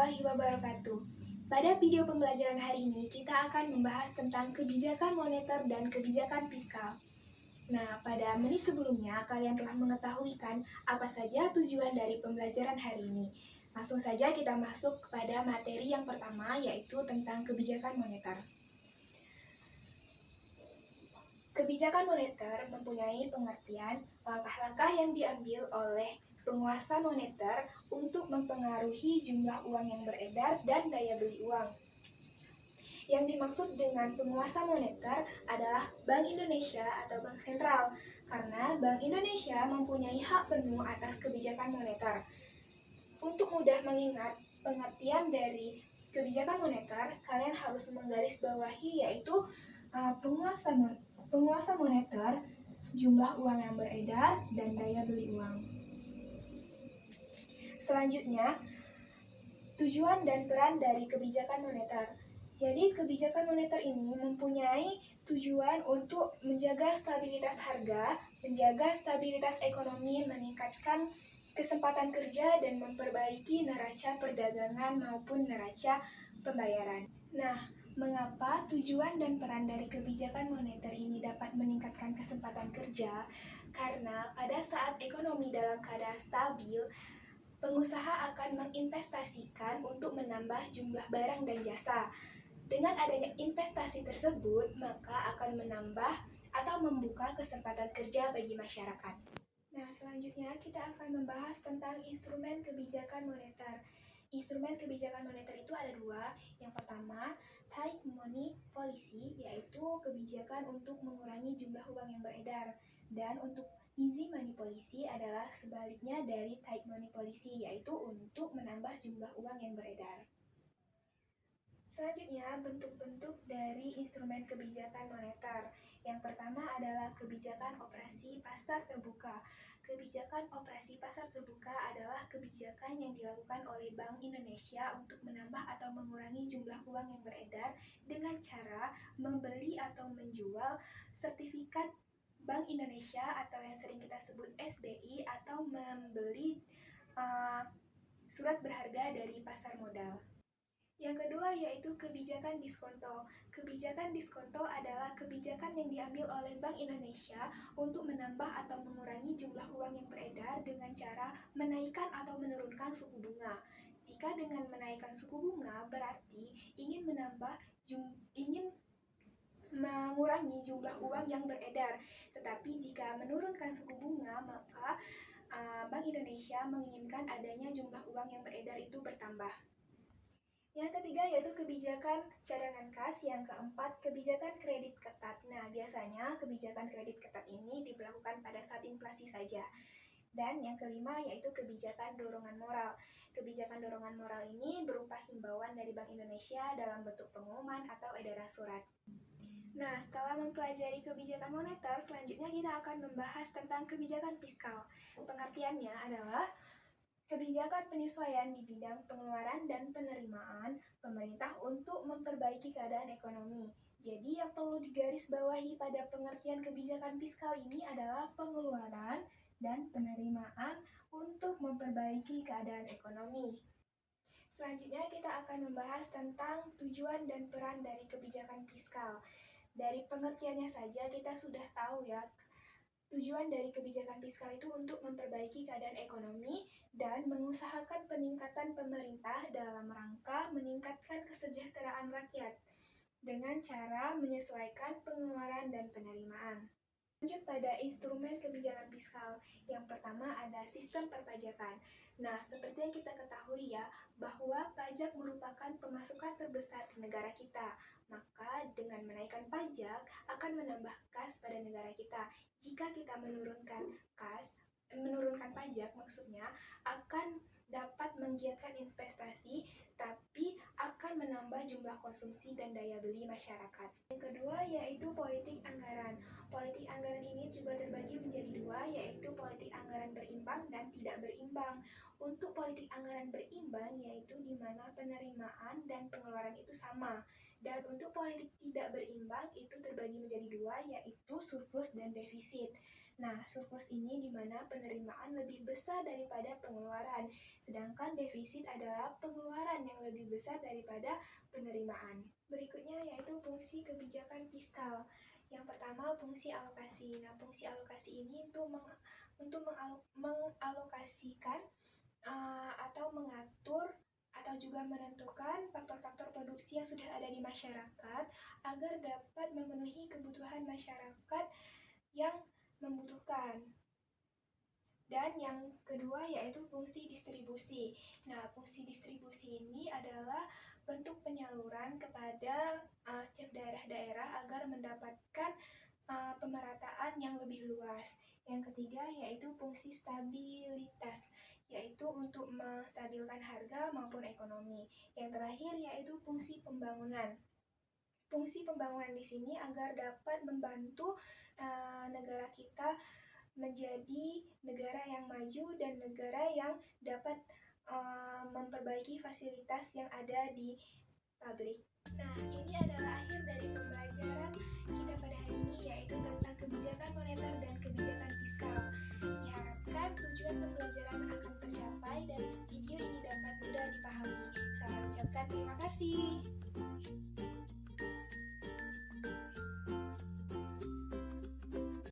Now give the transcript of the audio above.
warahmatullahi wabarakatuh. Pada video pembelajaran hari ini, kita akan membahas tentang kebijakan moneter dan kebijakan fiskal. Nah, pada menit sebelumnya, kalian telah mengetahui kan apa saja tujuan dari pembelajaran hari ini. Langsung saja kita masuk kepada materi yang pertama, yaitu tentang kebijakan moneter. Kebijakan moneter mempunyai pengertian langkah-langkah yang diambil oleh penguasa moneter untuk mempengaruhi jumlah uang yang beredar dan daya beli uang. Yang dimaksud dengan penguasa moneter adalah Bank Indonesia atau Bank Sentral, karena Bank Indonesia mempunyai hak penuh atas kebijakan moneter. Untuk mudah mengingat pengertian dari kebijakan moneter, kalian harus menggarisbawahi yaitu penguasa moneter, jumlah uang yang beredar, dan daya beli uang. Selanjutnya, tujuan dan peran dari kebijakan moneter. Jadi, kebijakan moneter ini mempunyai tujuan untuk menjaga stabilitas harga, menjaga stabilitas ekonomi, meningkatkan kesempatan kerja, dan memperbaiki neraca perdagangan maupun neraca pembayaran. Nah, mengapa tujuan dan peran dari kebijakan moneter ini dapat meningkatkan kesempatan kerja? Karena pada saat ekonomi dalam keadaan stabil, pengusaha akan menginvestasikan untuk menambah jumlah barang dan jasa. Dengan adanya investasi tersebut, maka akan menambah atau membuka kesempatan kerja bagi masyarakat. Nah, selanjutnya kita akan membahas tentang instrumen kebijakan moneter. Instrumen kebijakan moneter itu ada dua. Yang pertama, tight money policy, yaitu kebijakan untuk mengurangi jumlah uang yang beredar. Dan untuk easy money policy adalah sebaliknya dari tight money policy, yaitu untuk menambah jumlah uang yang beredar. Selanjutnya, bentuk-bentuk dari instrumen kebijakan moneter. Yang pertama adalah kebijakan operasi pasar terbuka. Kebijakan operasi pasar terbuka adalah kebijakan yang dilakukan oleh Bank Indonesia untuk menambah atau mengurangi jumlah uang yang beredar dengan cara membeli atau menjual sertifikat Bank Indonesia atau yang sering kita sebut SBI, atau membeli surat berharga dari pasar modal. Yang kedua yaitu kebijakan diskonto. Kebijakan diskonto adalah kebijakan yang diambil oleh Bank Indonesia untuk menambah atau mengurangi jumlah uang yang beredar dengan cara menaikkan atau menurunkan suku bunga. Jika dengan menaikkan suku bunga berarti ingin mengurangi jumlah uang yang beredar. Tetapi jika menurunkan suku bunga, maka Bank Indonesia menginginkan adanya jumlah uang yang beredar itu bertambah. Yang ketiga yaitu kebijakan cadangan kas. Yang keempat, kebijakan kredit ketat. Nah, biasanya kebijakan kredit ketat ini diberlakukan pada saat inflasi saja. Dan yang kelima yaitu kebijakan dorongan moral. Kebijakan dorongan moral ini berupa himbauan dari Bank Indonesia dalam bentuk pengumuman atau edaran surat. Nah, setelah mempelajari kebijakan moneter, selanjutnya kita akan membahas tentang kebijakan fiskal. Pengertiannya adalah kebijakan penyesuaian di bidang pengeluaran dan penerimaan pemerintah untuk memperbaiki keadaan ekonomi. Jadi yang perlu digarisbawahi pada pengertian kebijakan fiskal ini adalah pengeluaran dan penerimaan untuk memperbaiki keadaan ekonomi. Selanjutnya kita akan membahas tentang tujuan dan peran dari kebijakan fiskal. Dari pengertiannya saja kita sudah tahu ya, tujuan dari kebijakan fiskal itu untuk memperbaiki keadaan ekonomi dan mengusahakan peningkatan pemerintah dalam rangka meningkatkan kesejahteraan rakyat dengan cara menyesuaikan pengeluaran dan penerimaan. Lanjut pada instrumen kebijakan fiskal. Yang pertama ada sistem perpajakan. Nah, seperti yang kita ketahui ya, bahwa pajak merupakan pemasukan terbesar di negara kita. Maka dengan menaikkan pajak akan menambah kas pada negara kita. Jika kita menurunkan pajak maksudnya akan dapat menggiatkan investasi, tapi akan menambah jumlah konsumsi dan daya beli masyarakat. Yang kedua yaitu politik anggaran. Politik anggaran ini juga terbagi menjadi dua, yaitu politik anggaran berimbang dan tidak berimbang. Untuk politik anggaran berimbang yaitu di mana penerimaan dan pengeluaran itu sama. Dan untuk politik tidak berimbang itu terbagi menjadi dua, yaitu surplus dan defisit. Nah, surplus ini di mana penerimaan lebih besar daripada pengeluaran, sedangkan defisit adalah pengeluaran yang lebih besar daripada penerimaan. Berikutnya yaitu fungsi kebijakan fiskal. Yang pertama, fungsi alokasi. Nah, fungsi alokasi ini untuk mengalokasikan atau mengatur atau juga menentukan faktor-faktor produksi yang sudah ada di masyarakat agar dapat memenuhi kebutuhan masyarakat yang membutuhkan. Dan yang kedua yaitu fungsi distribusi. Nah, fungsi distribusi ini adalah bentuk penyaluran kepada setiap daerah-daerah agar mendapatkan pemerataan yang lebih luas. Yang ketiga yaitu fungsi stabilitas, yaitu untuk menstabilkan harga maupun ekonomi. Yang terakhir yaitu fungsi pembangunan. Fungsi pembangunan di sini agar dapat membantu negara kita menjadi negara yang maju dan negara yang dapat memperbaiki fasilitas yang ada di publik. Nah, ini adalah akhir dari pembelajaran kita pada hari ini, yaitu tentang kebijakan moneter dan kebijakan fiskal. Diharapkan tujuan pembelajaran akan tercapai dan video ini dapat mudah dipahami. Saya ucapkan terima kasih.